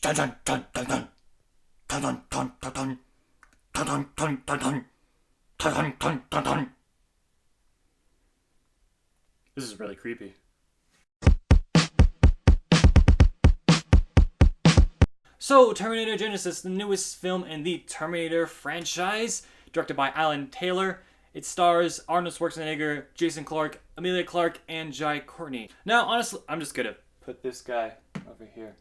Dun dun dun dun dun. Dun dun dun dun dun. Dun dun dun dun dun. Dun dun dun dun dun. This is really creepy. So, Terminator Genisys, the newest film in the Terminator franchise, directed by Alan Taylor. It stars Arnold Schwarzenegger, Jason Clarke, Emilia Clarke, and Jai Courtney. Now, honestly, I'm just gonna put this guy over here.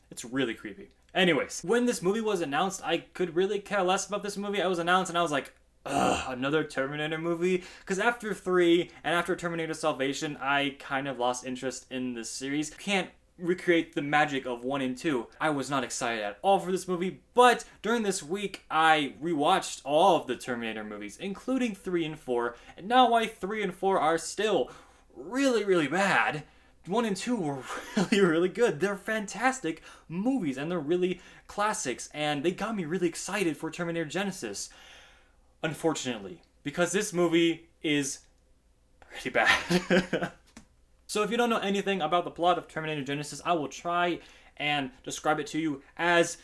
It's really creepy. Anyways, when this movie was announced, I could really care less about this movie. It was announced and I was like, ugh, another Terminator movie? Because after 3 and after Terminator Salvation, I kind of lost interest in this series. Can't recreate the magic of 1 and 2. I was not excited at all for this movie, but during this week, I rewatched all of the Terminator movies, including 3 and 4, and now why 3 and 4 are still really, really bad. 1 and 2 were really, really good. They're fantastic movies, and they're really classics, and they got me really excited for Terminator Genisys. Unfortunately, because this movie is pretty bad. So if you don't know anything about the plot of Terminator Genisys, I will try and describe it to you as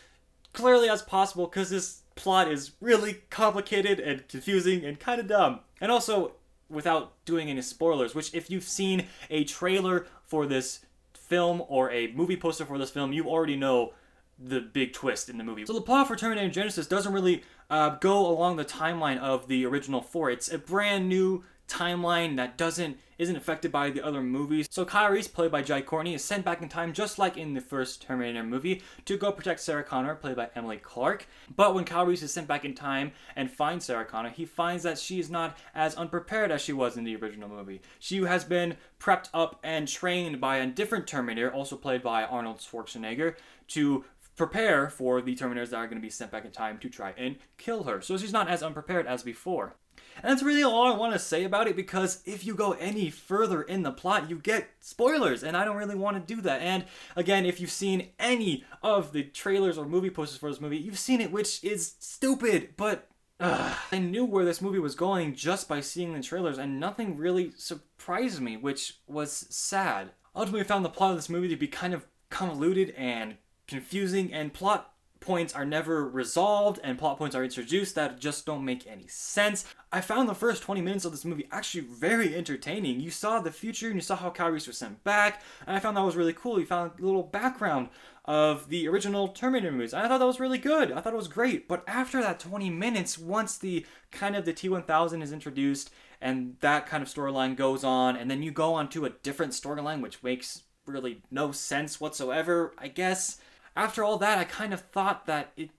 clearly as possible, because this plot is really complicated and confusing and kind of dumb. And also, without doing any spoilers, which if you've seen a trailer for this film or a movie poster for this film, you already know the big twist in the movie. So the plot for Terminator Genisys doesn't really go along the timeline of the original 4. It's a brand new timeline that isn't affected by the other movies. So Kyle Reese, played by Jai Courtney, is sent back in time, just like in the first Terminator movie, to go protect Sarah Connor, played by Emily Clarke. But when Kyle Reese is sent back in time and finds Sarah Connor, he finds that she is not as unprepared as she was in the original movie. She has been prepped up and trained by a different Terminator, also played by Arnold Schwarzenegger, to prepare for the Terminators that are going to be sent back in time to try and kill her. So she's not as unprepared as before. And that's really all I want to say about it, because if you go any further in the plot, you get spoilers, and I don't really want to do that. And again, if you've seen any of the trailers or movie posters for this movie, you've seen it, which is stupid, but I knew where this movie was going just by seeing the trailers, and nothing really surprised me, which was sad. Ultimately, I found the plot of this movie to be kind of convoluted and confusing, and plot points are never resolved, and plot points are introduced that just don't make any sense. I found the first 20 minutes of this movie actually very entertaining. You saw the future, and you saw how Kyle Reese was sent back, and I found that was really cool. You found a little background of the original Terminator movies, and I thought that was really good. I thought it was great. But after that 20 minutes, once the T-1000 is introduced, and that kind of storyline goes on, and then you go on to a different storyline, which makes really no sense whatsoever, I guess. After all that, I kind of thought that it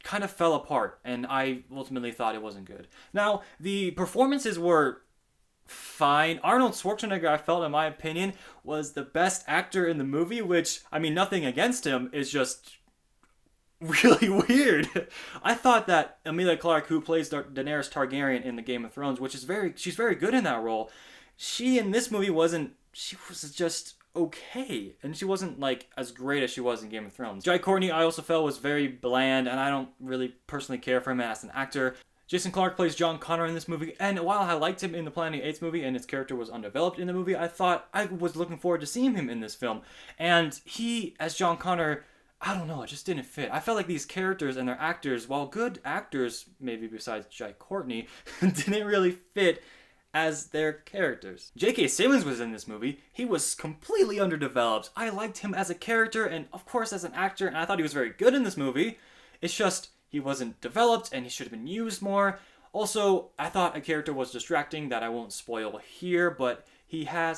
kind of fell apart, and I ultimately thought it wasn't good. Now, the performances were fine. Arnold Schwarzenegger, I felt, in my opinion, was the best actor in the movie, which, I mean, nothing against him, is just really weird. I thought that Emilia Clarke, who plays Daenerys Targaryen in the Game of Thrones, she's very good in that role. She, in this movie, she was just okay, and she wasn't like as great as she was in Game of Thrones. Jai Courtney, I also felt, was very bland, and I don't really personally care for him as an actor. Jason Clarke plays John Connor in this movie, and while I liked him in the Planet of the Apes movie and his character was undeveloped in the movie, I thought I was looking forward to seeing him in this film. And he, as John Connor, I don't know, it just didn't fit. I felt like these characters and their actors, while good actors, maybe besides Jai Courtney, didn't really fit as their characters. J.K. Simmons was in this movie. He was completely underdeveloped. I liked him as a character and, of course, as an actor, and I thought he was very good in this movie. It's just, he wasn't developed, and he should have been used more. Also, I thought a character was distracting that I won't spoil here, but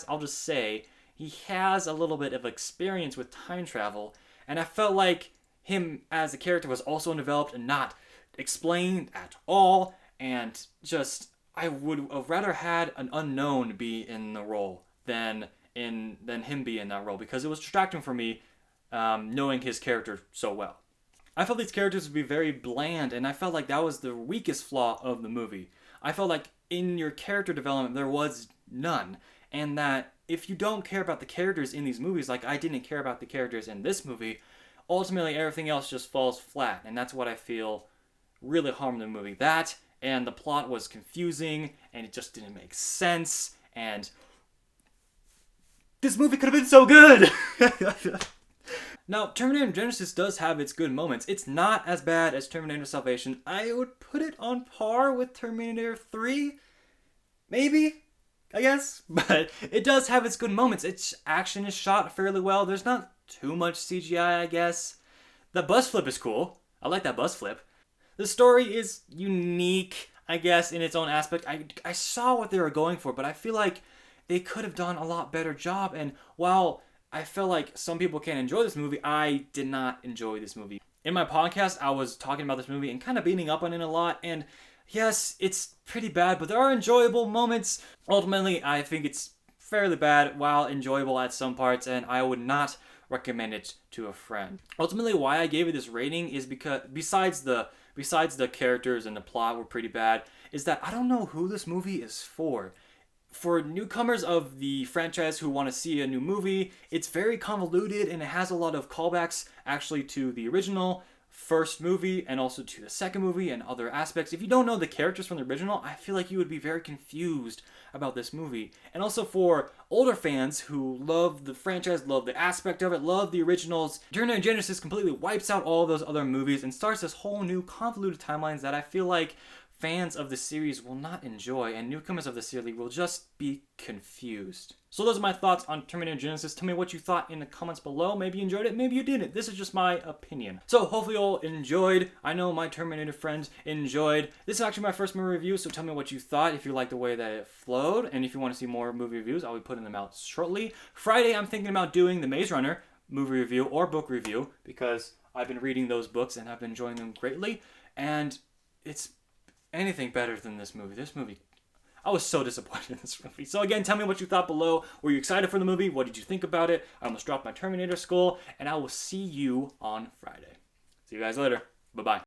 I'll just say, he has a little bit of experience with time travel, and I felt like him as a character was also undeveloped and not explained at all, and just, I would have rather had an unknown be in the role than him be in that role, because it was distracting for me knowing his character so well. I felt these characters would be very bland, and I felt like that was the weakest flaw of the movie. I felt like in your character development there was none, and that if you don't care about the characters in these movies, like I didn't care about the characters in this movie, ultimately everything else just falls flat, and that's what I feel really harmed the movie. That, and the plot was confusing, and it just didn't make sense, and this movie could have been so good! Now, Terminator Genisys does have its good moments. It's not as bad as Terminator Salvation. I would put it on par with Terminator 3, maybe, I guess. But it does have its good moments. Its action is shot fairly well. There's not too much CGI, I guess. The bus flip is cool. I like that bus flip. The story is unique, I guess, in its own aspect. I saw what they were going for, but I feel like they could have done a lot better job. And while I felt like some people can't enjoy this movie, I did not enjoy this movie. In my podcast, I was talking about this movie and kind of beating up on it a lot. And yes, it's pretty bad, but there are enjoyable moments. Ultimately, I think it's fairly bad while enjoyable at some parts, and I would not recommend it to a friend. Ultimately, why I gave it this rating is because besides the characters and the plot were pretty bad, is that I don't know who this movie is for. For newcomers of the franchise who want to see a new movie, it's very convoluted and it has a lot of callbacks actually to the original first movie and also to the second movie and other aspects. If you don't know the characters from the original, I feel like you would be very confused about this movie. And also for older fans who love the franchise, love the aspect of it, love the originals, Terminator Genisys completely wipes out all those other movies and starts this whole new convoluted timelines that I feel like fans of the series will not enjoy, and newcomers of the series will just be confused. So those are my thoughts on Terminator Genisys. Tell me what you thought in the comments below. Maybe you enjoyed it, maybe you didn't. This is just my opinion. So hopefully you all enjoyed. I know my Terminator friends enjoyed. This is actually my first movie review, so tell me what you thought, if you like the way that it flowed, and if you want to see more movie reviews, I'll be putting them out shortly. Friday, I'm thinking about doing the Maze Runner movie review or book review, because I've been reading those books and I've been enjoying them greatly, and it's anything better than this movie. This movie, I was so disappointed in this movie. So again, tell me what you thought below. Were you excited for the movie? What did you think about it? I almost dropped my Terminator skull, and I will see you on Friday. See you guys later. Bye-bye.